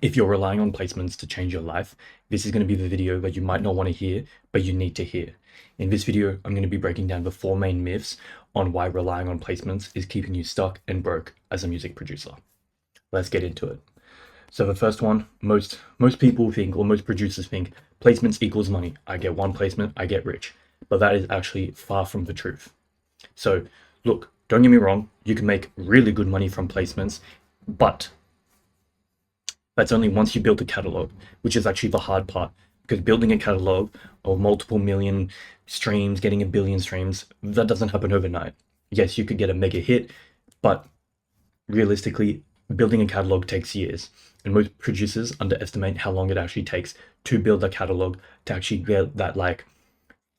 If you're relying on placements to change your life, this is going to be the video that you might not want to hear, but you need to hear. In this video, I'm going to be breaking down the 4 main myths on why relying on placements is keeping you stuck and broke as a music producer. Let's get into it. So the first one, most people think, or most producers think, placements equals money. I get one placement, I get rich. But that is actually far from the truth. So look, don't get me wrong, you can make really good money from placements, but that's only once you build a catalog, which is actually the hard part. Because building a catalog of multiple million streams, getting a billion streams, that doesn't happen overnight. Yes, you could get a mega hit, but realistically, building a catalog takes years. And most producers underestimate how long it actually takes to build a catalog to actually get that like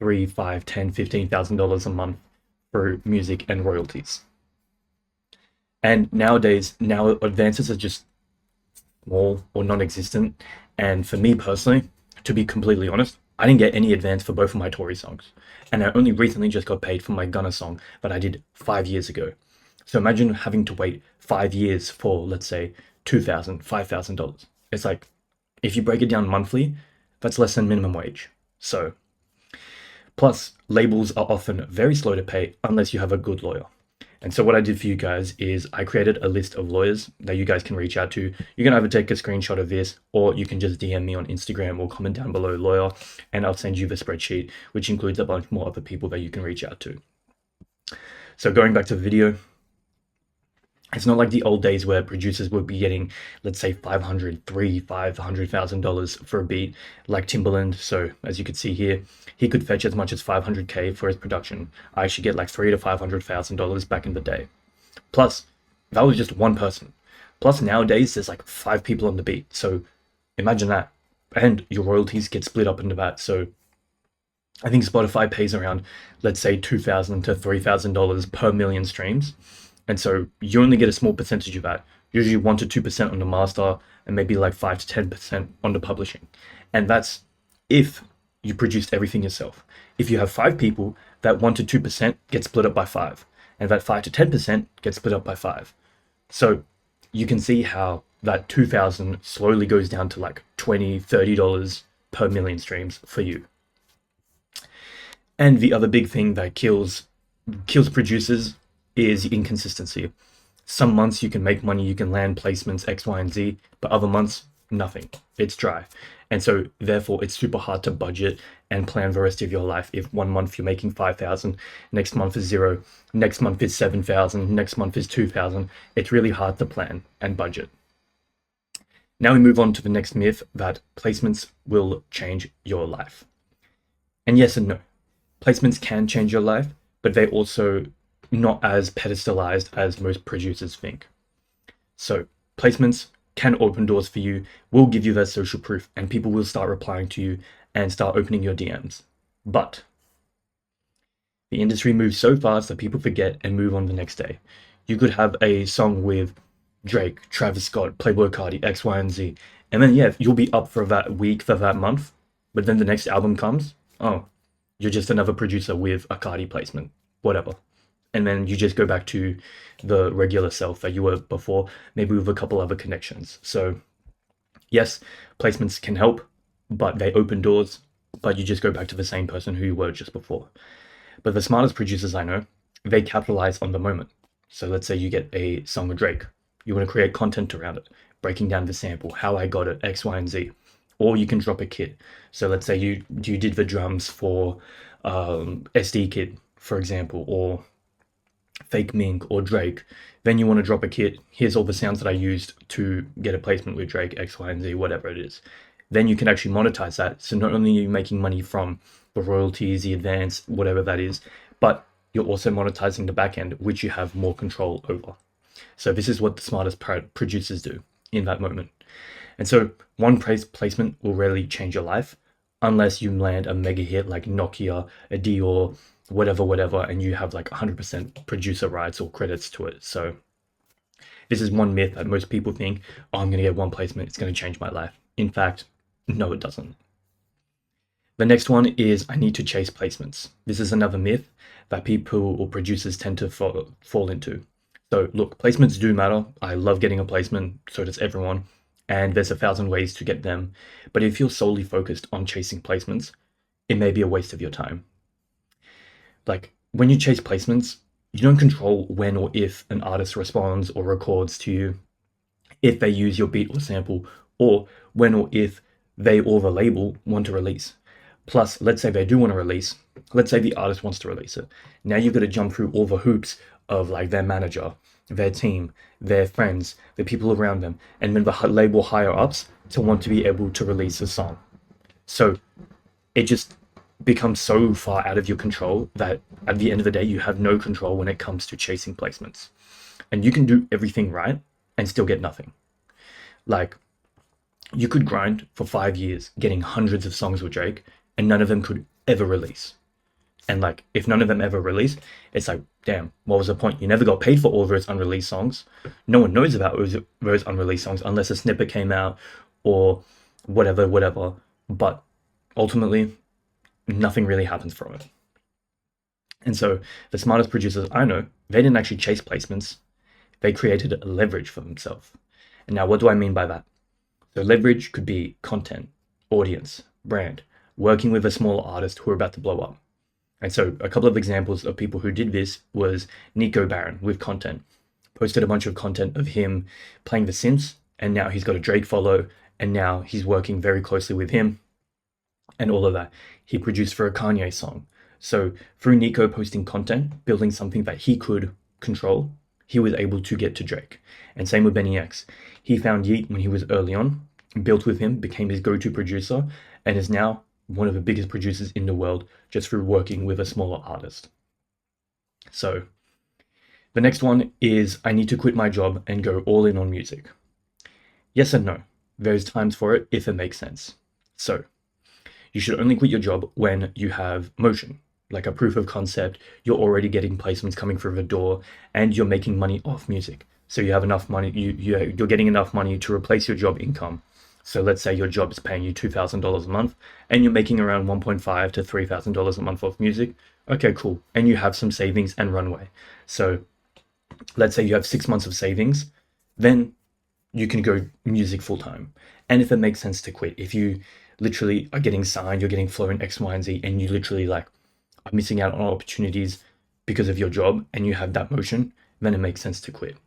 $3, $5, $10, $15,000 a month for music and royalties. And nowadays, advances are just small or non-existent. And for me personally, to be completely honest, I didn't get any advance for both of my Tory songs. And I only recently just got paid for my Gunna song that I did 5 years ago. So imagine having to wait 5 years for, let's say, $2,000, $5,000. It's like, if you break it down monthly, that's less than minimum wage. So, plus, labels are often very slow to pay unless you have a good lawyer. And so what I did for you guys is I created a list of lawyers that you guys can reach out to. You can either take a screenshot of this, or you can just DM me on Instagram or comment down below lawyer, and I'll send you the spreadsheet, which includes a bunch more other people that you can reach out to. So going back to the video, it's not like the old days where producers would be getting, let's say, $500,000 for a beat like Timbaland. So as you can see here, he could fetch as much as $500K for his production. I actually get like $300,000 to $500,000 back in the day. Plus, that was just one person. Plus nowadays there's like 5 people on the beat. So imagine that. And your royalties get split up into that. So I think Spotify pays around, let's say, $2,000 to $3,000 per million streams. And so you only get a small percentage of that, usually 1 to 2% on the master and maybe like 5 to 10% on the publishing. And that's if you produced everything yourself. If you have 5 people, that 1 to 2% gets split up by 5, and that 5 to 10% gets split up by 5. So you can see how that 2,000 slowly goes down to like $20, $30 per million streams for you. And the other big thing that kills producers is inconsistency. Some months you can make money, you can land placements X, Y, and Z, but other months, nothing. It's dry. And so therefore it's super hard to budget and plan the rest of your life. If one month you're making 5,000, next month is 0, next month is 7,000, next month is 2,000, it's really hard to plan and budget. Now we move on to the next myth, that placements will change your life. And yes and no. Placements can change your life, but they also not as pedestalized as most producers think. So placements can open doors for you, will give you that social proof, and people will start replying to you and start opening your DMs. But the industry moves so fast that people forget and move on the next day. You could have a song with Drake, Travis Scott, Playboi Carti, X, Y, and Z, and then yeah, you'll be up for that week, for that month, but then the next album comes, oh, you're just another producer with a Carti placement, whatever. And then you just go back to the regular self that you were before, maybe with a couple other connections. So yes, placements can help, but they open doors, but you just go back to the same person who you were just before. But the smartest producers I know, they capitalize on the moment. So let's say you get a song with Drake. You want to create content around it, breaking down the sample, how I got it, X, Y, and Z. Or you can drop a kit. So let's say you did the drums for SD Kid, for example, or Fake Mink or Drake. Then you want to drop a kit. Here's all the sounds that I used to get a placement with Drake, X, Y, and Z, whatever it is. Then you can actually monetize that. So not only are you making money from the royalties, the advance, whatever that is, but you're also monetizing the back end, which you have more control over. So this is what the smartest producers do in that moment. And so one placement will rarely change your life unless you land a mega hit like Nokia, a Dior, whatever, and you have like 100% producer rights or credits to it. So this is one myth that most people think, oh, I'm going to get one placement, it's going to change my life. In fact, no, it doesn't. The next one is I need to chase placements. This is another myth that people or producers tend to fall into. So look, placements do matter. I love getting a placement, so does everyone. and there's 1,000 ways to get them. But if you're solely focused on chasing placements, it may be a waste of your time. Like when you chase placements, you don't control when or if an artist responds or records to you, if they use your beat or sample, or when or if they or the label want to release. Plus, let's say they do want to release, let's say the artist wants to release it. Now you've got to jump through all the hoops of like their manager, their team, their friends, the people around them, and then the label higher ups to want to be able to release a song. So it just becomes so far out of your control that at the end of the day, you have no control when it comes to chasing placements. And you can do everything right and still get nothing. Like, you could grind for 5 years getting hundreds of songs with Drake and none of them could ever release. And like, if none of them ever release, it's like, damn, what was the point? You never got paid for all those unreleased songs. No one knows about those unreleased songs unless a snippet came out or whatever. But ultimately, nothing really happens from it. And so the smartest producers I know, they didn't actually chase placements. They created leverage for themselves. And now what do I mean by that? So leverage could be content, audience, brand, working with a small artist who are about to blow up. And so a couple of examples of people who did this was Nico Barron with content. Posted a bunch of content of him playing The Sims, and now he's got a Drake follow, and now he's working very closely with him and all of that. He produced for a Kanye song. So through Nico posting content, building something that he could control, he was able to get to Drake. And same with Benny X. He found Yeat when he was early on, built with him, became his go-to producer, and is now one of the biggest producers in the world just through working with a smaller artist. So the next one is I need to quit my job and go all in on music. Yes and no. There's times for it if it makes sense. So you should only quit your job when you have motion, like a proof of concept, you're already getting placements coming through the door, and you're making money off music. So you have enough money, you're getting enough money to replace your job income. So let's say your job is paying you $2,000 a month, and you're making around $1.5 to $3,000 a month off music. Okay, cool. And you have some savings and runway. So let's say you have 6 months of savings, then you can go music full time. And if it makes sense to quit, if you literally are getting signed, you're getting flown X, Y, and Z, and you literally like are missing out on opportunities because of your job and you have that motion, then it makes sense to quit.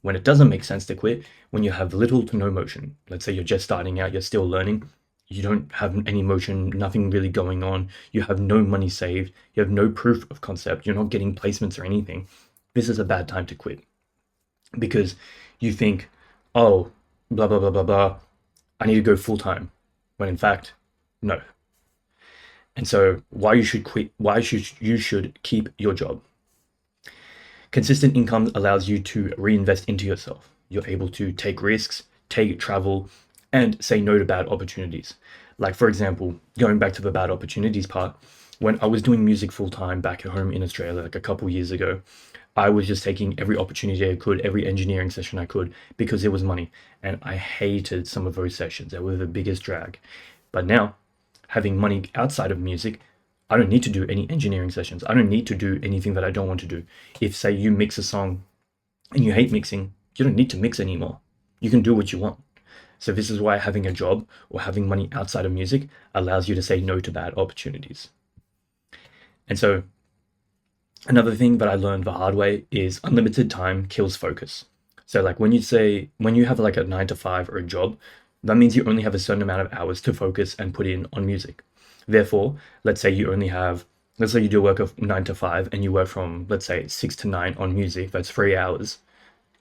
When it doesn't make sense to quit, when you have little to no motion, let's say you're just starting out, you're still learning, you don't have any motion, nothing really going on, you have no money saved, you have no proof of concept, you're not getting placements or anything, this is a bad time to quit. Because you think, oh, blah, blah, blah, blah, blah, I need to go full time. When in fact, no. And so why you should quit, you should keep your job. Consistent income allows you to reinvest into yourself. You're able to take risks, take travel, and say no to bad opportunities. Like for example, going back to the bad opportunities part, when I was doing music full time back at home in Australia, like a couple years ago, I was just taking every opportunity I could, every engineering session I could, because it was money. And I hated some of those sessions. They were the biggest drag. But now, having money outside of music, I don't need to do any engineering sessions. I don't need to do anything that I don't want to do. If, say, you mix a song and you hate mixing, you don't need to mix anymore. You can do what you want. So this is why having a job or having money outside of music allows you to say no to bad opportunities. And so another thing that I learned the hard way is unlimited time kills focus. So like when you have like a 9 to 5 or a job, that means you only have a certain amount of hours to focus and put in on music. Therefore, let's say you do work of 9 to 5 and you work from, let's say 6 to 9 on music, that's 3 hours.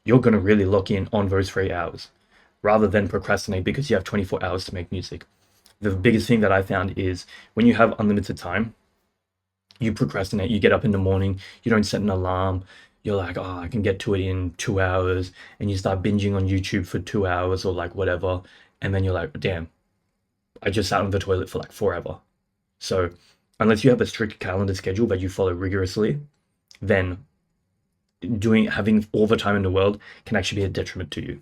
You're going to really lock in on those 3 hours rather than procrastinate because you have 24 hours to make music. The biggest thing that I found is when you have unlimited time, you procrastinate, you get up in the morning, you don't set an alarm, you're like, oh, I can get to it in 2 hours, and you start binging on YouTube for 2 hours or like whatever, and then you're like, damn, I just sat on the toilet for like forever. So unless you have a strict calendar schedule that you follow rigorously, then having all the time in the world can actually be a detriment to you.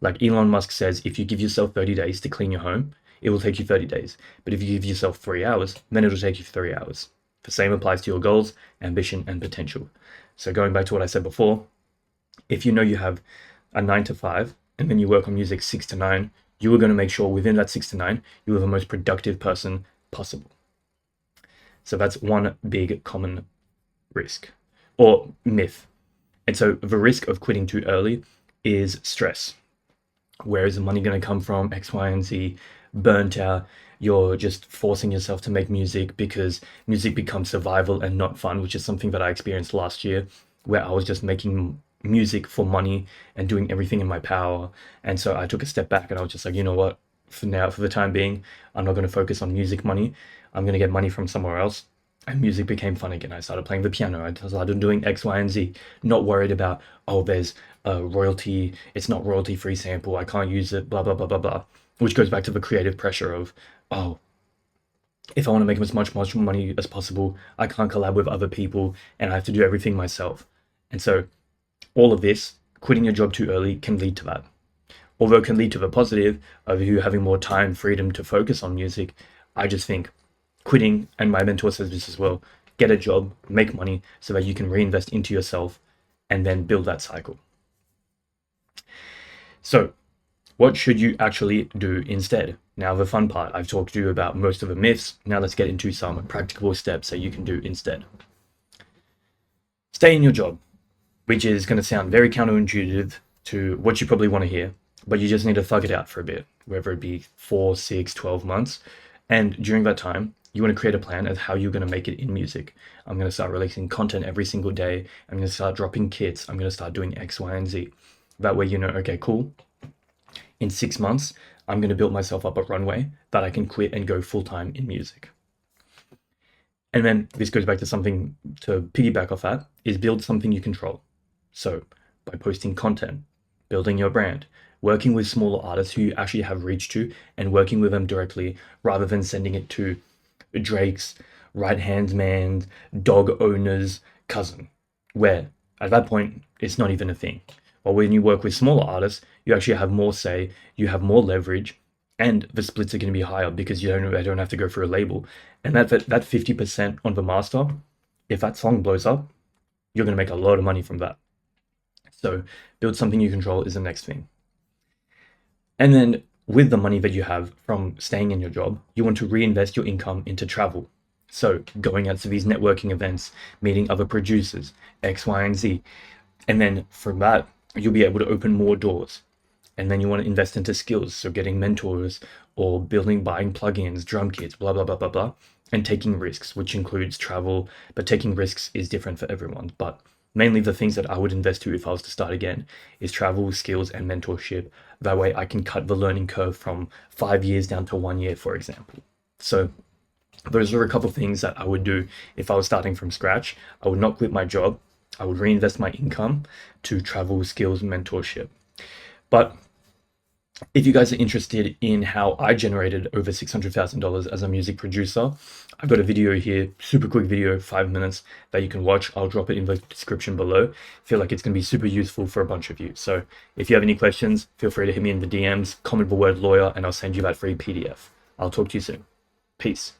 Like Elon Musk says, if you give yourself 30 days to clean your home, it will take you 30 days. But if you give yourself 3 hours, then it'll take you 3 hours. The same applies to your goals, ambition, and potential. So going back to what I said before, if you know you have a 9 to 5 and then you work on music 6 to 9, you are going to make sure within that 6 to 9, you are the most productive person possible. So that's one big common risk or myth. And so the risk of quitting too early is stress. Where is the money going to come from? X, Y, and Z. Burnt out. You're just forcing yourself to make music because music becomes survival and not fun, which is something that I experienced last year, where I was just making music for money and doing everything in my power. And so I took a step back and I was just like, you know what? For now, for the time being, I'm not going to focus on music money. I'm going to get money from somewhere else. And music became fun again. I started playing the piano. I started doing X, Y, and Z. Not worried about, oh, there's a royalty. It's not royalty-free sample. I can't use it, blah, blah, blah, blah, blah. Which goes back to the creative pressure of, oh, if I want to make as much money as possible, I can't collab with other people and I have to do everything myself. And so all of this, quitting your job too early can lead to that. Although it can lead to the positive of you having more time, freedom to focus on music, I just think quitting, and my mentor says this as well, get a job, make money so that you can reinvest into yourself and then build that cycle. So what should you actually do instead? Now the fun part, I've talked to you about most of the myths. Now let's get into some practical steps that you can do instead. Stay in your job, which is going to sound very counterintuitive to what you probably want to hear, but you just need to thug it out for a bit, whether it be 4, 6, 12 months. And during that time, you want to create a plan of how you're going to make it in music. I'm going to start releasing content every single day. I'm going to start dropping kits. I'm going to start doing X, Y, and Z. That way you know, okay, cool. In 6 months, I'm going to build myself up a runway that I can quit and go full-time in music. And then this goes back to something to piggyback off that, is build something you control. So by posting content, building your brand, working with smaller artists who you actually have reach to and working with them directly rather than sending it to Drake's right-hand man's dog owner's cousin, where at that point it's not even a thing. Or when you work with smaller artists, you actually have more say, you have more leverage, and the splits are going to be higher because you don't have to go through a label. And that 50% on the master, if that song blows up, you're going to make a lot of money from that. So build something you control is the next thing. And then with the money that you have from staying in your job, you want to reinvest your income into travel. So going out to these networking events, meeting other producers, X, Y, and Z. And then from that, you'll be able to open more doors. And then you want to invest into skills. So getting mentors or buying plugins, drum kits, blah, blah, blah, blah, blah. And taking risks, which includes travel. But taking risks is different for everyone. But mainly the things that I would invest to if I was to start again is travel, skills, and mentorship. That way I can cut the learning curve from 5 years down to 1 year, for example. So those are a couple of things that I would do if I was starting from scratch. I would not quit my job. I would reinvest my income to travel, skills, mentorship. But if you guys are interested in how I generated over $600,000 as a music producer, I've got a video here, super quick video, 5 minutes that you can watch. I'll drop it in the description below. I feel like it's going to be super useful for a bunch of you. So if you have any questions, feel free to hit me in the DMs, comment the word lawyer, and I'll send you that free PDF. I'll talk to you soon. Peace.